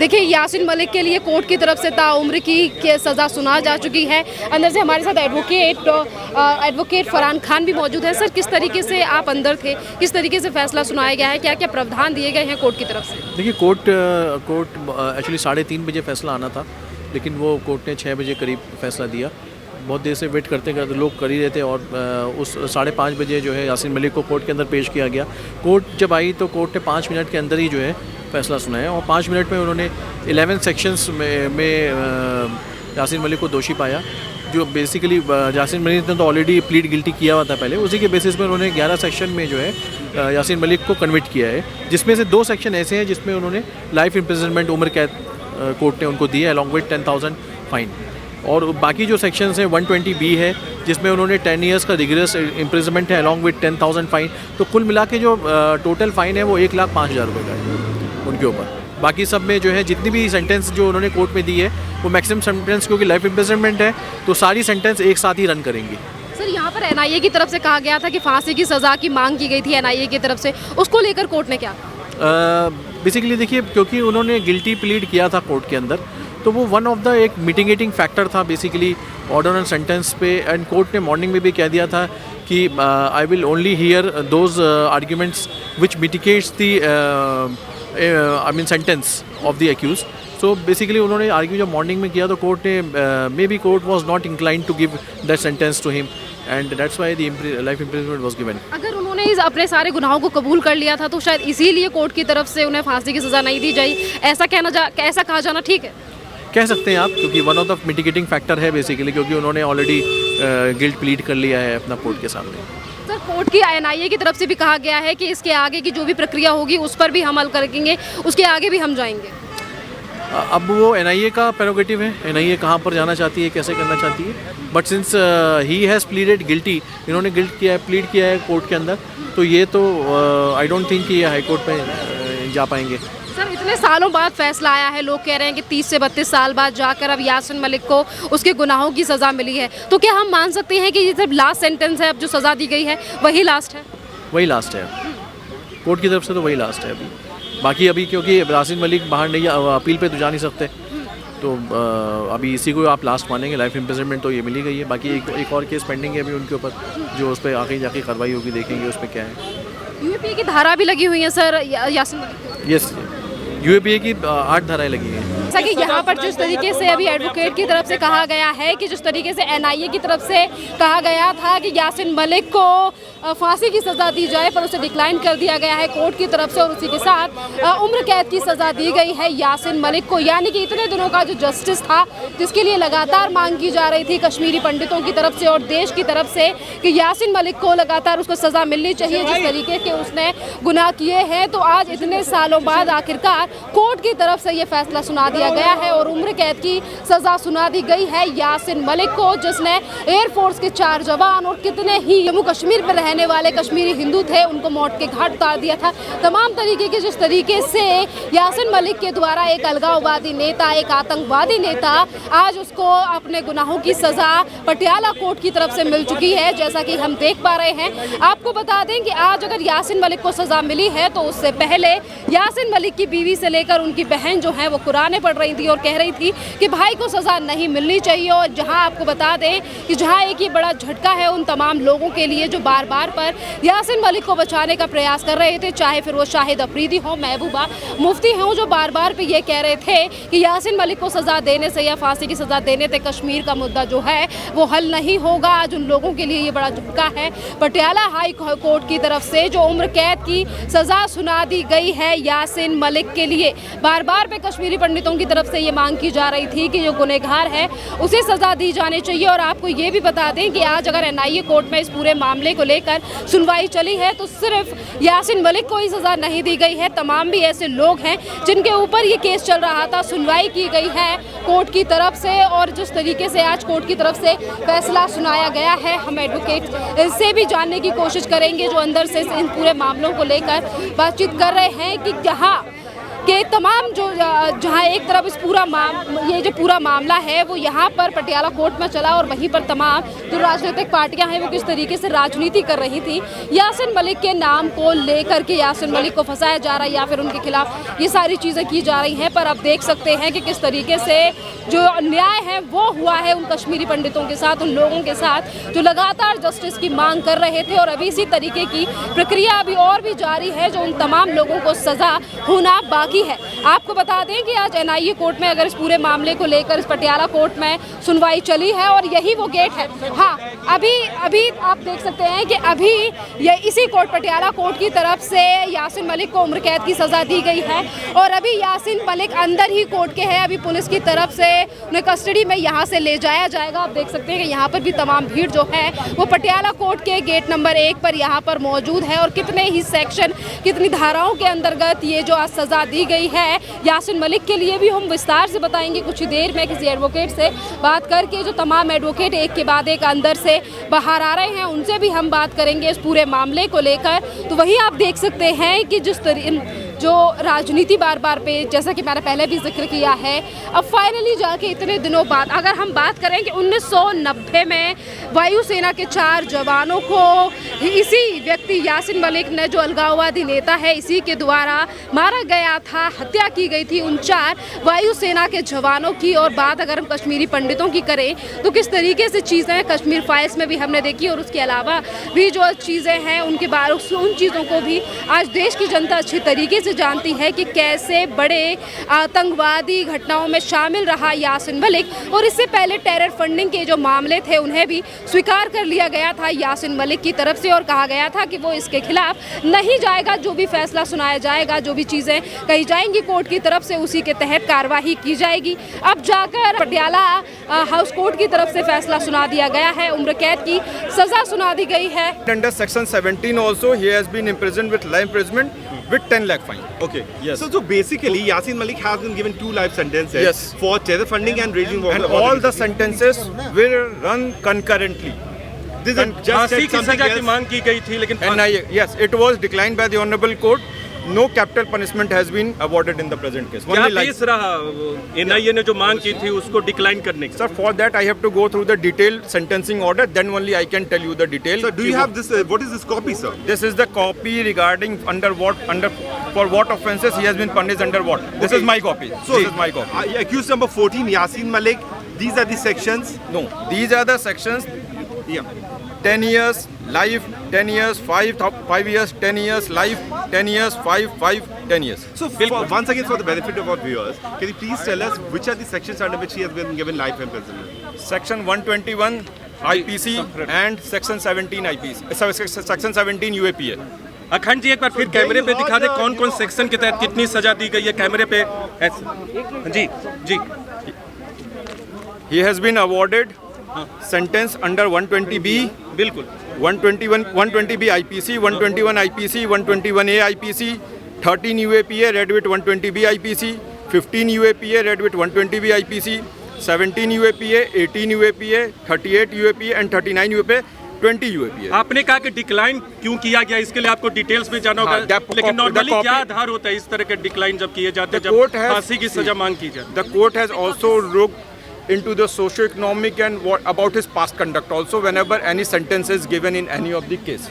देखिए, यासिन मलिक के लिए कोर्ट की तरफ से ताउम्र की सज़ा सुना जा चुकी है। अंदर से हमारे साथ एडवोकेट फरहान खान भी मौजूद है। सर, किस तरीके से आप अंदर थे, किस तरीके से फैसला सुनाया गया है, क्या क्या प्रावधान दिए गए हैं कोर्ट की तरफ से? देखिए, कोर्ट एक्चुअली 3:30 बजे फैसला आना था, लेकिन वो कोर्ट ने 6 बजे करीब फैसला दिया। बहुत देर से वेट करते करते लोग कर ही रहे थे और उस 5:30 बजे जो है यासिन मलिक को कोर्ट के अंदर पेश किया गया। कोर्ट जब आई तो कोर्ट ने 5 मिनट के अंदर ही जो है फैसला सुनाया और 5 मिनट में उन्होंने 11 सेक्शंस में यासिन मलिक को दोषी पाया। जो बेसिकली यासिन मलिक ने तो ऑलरेडी प्लीड गिल्टी किया हुआ था पहले, उसी के बेसिस पर उन्होंने 11 सेक्शन में जो है यासिन मलिक को कन्विक्ट किया है, जिसमें से 2 सेक्शन ऐसे हैं जिसमें उन्होंने लाइफ इम्प्रिजनमेंट उम्र कैद कोर्ट ने उनको दी है अलॉन्ग विद 10,000 फाइन। और बाकी जो सेक्शंस हैं 120B है जिसमें उन्होंने 10 ईयर्स का रिगरस इम्प्रिजनमेंट है अलॉन्ग विद 10,000 फाइन। तो कुल मिला के जो टोटल फ़ाइन है वो 1,05,000 रुपये का है उनके ऊपर। बाकी सब में जो है जितनी भी सेंटेंस जो उन्होंने कोर्ट में दी है वो मैक्सिमम सेंटेंस, क्योंकि लाइफ इम्प्रिजनमेंट है तो सारी सेंटेंस एक साथ ही रन करेंगी। सर, यहाँ पर NIA की तरफ से कहा गया था कि फांसी की सज़ा की मांग की गई थी NIA की तरफ से, उसको लेकर कोर्ट ने क्या? बेसिकली देखिए, क्योंकि उन्होंने गिल्टी प्लीड किया था कोर्ट के अंदर तो वो वन ऑफ द एक मिटिगेटिंग फैक्टर था बेसिकली ऑर्डर एंड सेंटेंस पे। एंड कोर्ट ने मॉर्निंग में भी कह दिया था कि I will only hear those arguments which mitigates the sentence of the accused. So basically उन्होंने आर्ग्यू जब मॉर्निंग में किया तो कोर्ट ने maybe court was not inclined to give that sentence to him and that's why the life imprisonment was given. अगर उन्होंने अपने सारे गुनाहों को कबूल कर लिया था तो शायद इसीलिए कोर्ट की तरफ से उन्हें फांसी की सज़ा नहीं दी जाए, ऐसा कहा जाना ठीक है? कह सकते हैं आप, क्योंकि one of the mitigating factor है बेसिकली, क्योंकि उन्होंने ऑलरेडी गिल्ट प्लीड कर लिया है अपना कोर्ट के सामने। सर, कोर्ट की NIA की तरफ से भी कहा गया है कि इसके आगे की जो भी प्रक्रिया होगी उस पर भी हम अमल करेंगे, उसके आगे भी हम जाएंगे। अब वो NIA का प्रेरोगेटिव है, NIA कहाँ पर जाना चाहती है, कैसे करना चाहती है। But since he has pleaded guilty, इन्होंने गिल्ट किया है, प्लीड किया है कोर्ट के अंदर, तो ये तो आई डोंट थिंक कि ये हाई कोर्ट में जा पाएंगे। सर, इतने सालों बाद फैसला आया है, लोग कह रहे हैं कि 30 से 32 साल बाद जाकर अब यासिन मलिक को उसके गुनाहों की सज़ा मिली है, तो क्या हम मान सकते हैं कि ये सिर्फ लास्ट सेंटेंस है, अब जो सज़ा दी गई है वही लास्ट है? वही लास्ट है कोर्ट की तरफ से, तो वही लास्ट है अभी। बाकी अभी क्योंकि यासिन मलिक बाहर नहीं, अपील पे तो जा नहीं सकते, तो अभी इसी को आप लास्ट मानेंगे। लाइफ इम्प्रिजनमेंट तो ये मिली गई है, बाकी एक और केस पेंडिंग है अभी उनके ऊपर, जो उस पर आगे जाके कार्रवाई होगी, देखेंगे उस पर क्या है। UAPA की धारा भी लगी हुई है sir Yasin Malik? Yes, UAPA की 8 धाराएं लगी हैं। जैसा कि यहाँ पर जिस तरीके से अभी एडवोकेट की तरफ से कहा गया है कि जिस तरीके से NIA की तरफ से कहा गया था कि यासिन मलिक को फांसी की सज़ा दी जाए, पर उसे डिक्लाइन कर दिया गया है कोर्ट की तरफ से, और उसी के साथ उम्र कैद की सज़ा दी गई है यासिन मलिक को। यानी कि इतने दिनों का जो जस्टिस था, जिसके लिए लगातार मांग की जा रही थी कश्मीरी पंडितों की तरफ से और देश की तरफ से कि यासिन मलिक को लगातार उसको सज़ा मिलनी चाहिए जिस तरीके के उसने गुनाह किए हैं, तो आज इतने सालों बाद आखिरकार कोर्ट की तरफ से ये फैसला सुना दिया गया है और उम्र कैद की सज़ा सुना दी गई है यासिन मलिक को, जिसने एयरफोर्स के 4 जवान और कितने ही जम्मू कश्मीर में रहने वाले कश्मीरी हिंदू थे उनको मौत के घाट उतार दिया था। तमाम तरीके के जिस तरीके से यासिन मलिक के द्वारा एक अलगाववादी नेता, एक आतंकवादी नेता, आज उसको अपने गुनाहों की सज़ा पटियाला कोर्ट की तरफ से मिल चुकी है, जैसा कि हम देख पा रहे हैं। आपको बता दें कि आज अगर यासिन मलिक को सज़ा मिली है तो उससे पहले यासिन मलिक की बीवी से लेकर उनकी बहन जो है वो कुराने पढ़ रही थी और कह रही थी कि भाई को सज़ा नहीं मिलनी चाहिए। और जहां आपको बता दें कि जहां एक ही बड़ा झटका है उन तमाम लोगों के लिए जो बार बार पर यासिन मलिक को बचाने का प्रयास कर रहे थे, चाहे फिर वो शाहिद अफरीदी हो, महबूबा मुफ्ती हों, जो बार बार पे ये कह रहे थे कि यासिन मलिक को सज़ा देने से या फांसी की सज़ा देने से कश्मीर का मुद्दा जो है वो हल नहीं होगा। आज उन लोगों के लिए ये बड़ा झटका है। पटियाला हाई कोर्ट की तरफ से जो उम्र कैद की सज़ा सुना दी गई है यासिन मलिक के लिए, बार बार पे कश्मीरी पंडितों की तरफ से ये मांग की जा रही थी कि जो गुनहगार है उसे सज़ा दी जानी चाहिए। और आपको ये भी बता दें कि आज अगर NIA कोर्ट में इस पूरे मामले को लेकर सुनवाई चली है तो सिर्फ यासिन मलिक को ही सज़ा नहीं दी गई है, तमाम भी ऐसे लोग हैं जिनके ऊपर ये केस चल रहा था, सुनवाई की गई है कोर्ट की तरफ से। और जिस तरीके से आज कोर्ट की तरफ से फैसला सुनाया गया है, हम एडवोकेट से भी जानने की कोशिश करेंगे जो अंदर से इन पूरे मामलों को लेकर बातचीत कर रहे हैं कि जहाँ कि तमाम जो जहां एक तरफ ये जो पूरा मामला है वो यहाँ पर पटियाला कोर्ट में चला और वहीं पर तमाम जो राजनीतिक पार्टियां हैं वो किस तरीके से राजनीति कर रही थी। यासिन मलिक के नाम को लेकर के यासिन मलिक को फंसाया जा रहा है या फिर उनके खिलाफ ये सारी चीज़ें की जा रही हैं, पर अब देख सकते हैं कि किस तरीके से जो न्याय है वो हुआ है उन कश्मीरी पंडितों के साथ, उन लोगों के साथ जो लगातार जस्टिस की मांग कर रहे थे। और अभी इसी तरीके की प्रक्रिया अभी और भी जारी है जो उन तमाम लोगों को सजा होना बाकी है। आपको बता दें कि आज एनआईए कोर्ट में अगर इस पूरे मामले को लेकर इस पटियाला कोर्ट में सुनवाई चली है और यही वो गेट है। हाँ, अभी आप देख सकते हैं कि अभी ये इसी कोर्ट पटियाला कोर्ट की तरफ से यासिन मलिक को उम्र कैद की सज़ा दी गई है और अभी यासिन मलिक अंदर ही कोर्ट के हैं। अभी पुलिस की तरफ से उन्हें कस्टडी में यहाँ से ले जाया जाएगा। आप देख सकते हैं कि यहाँ पर भी तमाम भीड़ जो है वो पटियाला कोर्ट के गेट नंबर 1 पर यहाँ पर मौजूद है और कितने ही सेक्शन, कितनी धाराओं के अंतर्गत ये जो आज सज़ा दी गई है यासिन मलिक के लिए भी हम विस्तार से बताएंगे कुछ ही देर में किसी एडवोकेट से बात करके। जो तमाम एडवोकेट एक के बाद एक अंदर से बाहर आ रहे हैं उनसे भी हम बात करेंगे इस पूरे मामले को लेकर। तो वही आप देख सकते हैं कि जिस तरह जो राजनीति बार बार पे, जैसा कि मैंने पहले भी जिक्र किया है, अब फाइनली जाके इतने दिनों बाद अगर हम बात करें कि 1990 में वायुसेना के 4 जवानों को इसी व्यक्ति यासिन मलिक ने, जो अलगाववादी नेता है, इसी के द्वारा मारा गया था, हत्या की गई थी उन 4 वायुसेना के जवानों की। और बात अगर हम कश्मीरी पंडितों की करें तो किस तरीके से चीज़ें कश्मीर फाइल्स में भी हमने देखी और उसके अलावा भी जो चीज़ें हैं उनके बारे उन चीज़ों को भी आज देश की जनता अच्छी तरीके से जानती है कि कैसे बड़े आतंकवादी घटनाओं में शामिल रहा यासिन मलिक। और इससे पहले टेरर फंडिंग के जो मामले थे उन्हें भी स्वीकार कर लिया गया था यासिन मलिक की तरफ से और कहा गया था कि वो इसके खिलाफ नहीं जाएगा, जो भी फैसला सुनाया जाएगा, जो भी चीज़ें कही जाएंगी कोर्ट की तरफ से उसी के तहत कार्रवाई की जाएगी। अब जाकर पटियाला हाउस कोर्ट की तरफ से फैसला सुना दिया गया है, उम्र कैद की सजा सुना दी गई है। Under section 17 also he has been imprisoned with life imprisonment with 10 lakh fine. Okay. Yes. So basically, Yasin Malik has been given 2 life sentences Yes. for terror funding and raging war. And all the sentences will run concurrently. This is just फांसी की something सजा की else. मांग की गई थी लेकिन NIA, yes, it was declined by the honorable court. No capital punishment has been awarded in the present case. क्या Only life. केस रहा एनआईए ने जो मांग की थी उसको डिक्लाइन करने की? Sir, for that I have to go through the detailed sentencing order. Then only I can tell you the detail. So do you have this? What is this copy, sir? This is the copy regarding for what offences he has been punished under what. This is my copy. So This is my copy. Accused number 14, Yasin Malik. These are the sections. No, these are the sections. Yeah. 10 years, life, 10 years, 5 years, 10 years, life, 10 years, 5, 10 years. So once again, for the benefit of our viewers, can you please tell us which are the sections under which he has been given life imprisonment? Section 121 IPC and Section 17 IPC. Section 17 UAPA. अखंड जी एक बार फिर कैमरे पे दिखा दे कौन कौन section के तहत कितनी सजा दी गई है कैमरे पे ऐसे। जी जी He has been awarded sentence under 120B. बिल्कुल 120B IPC, 121 IPC, 121A IPC, 13 UAPA read with 120B IPC, 15 UAPA read with 120B IPC, 17 UAPA, 18 UAPA, 38 UAPA and 39 UAPA, 20 UAPA. आपने कहा कि डिक्लाइन क्यों किया गया, इसके लिए आपको डिटेल्स में जाना होगा। लेकिन नॉर्मली क्या आधार होता है इस तरह के डिक्लाइन जब किए जाते हैं, जब फांसी की सजा मांग की जाए? The court has also looked into the socio-economic and what about his past conduct also whenever any sentence is given in any of the case.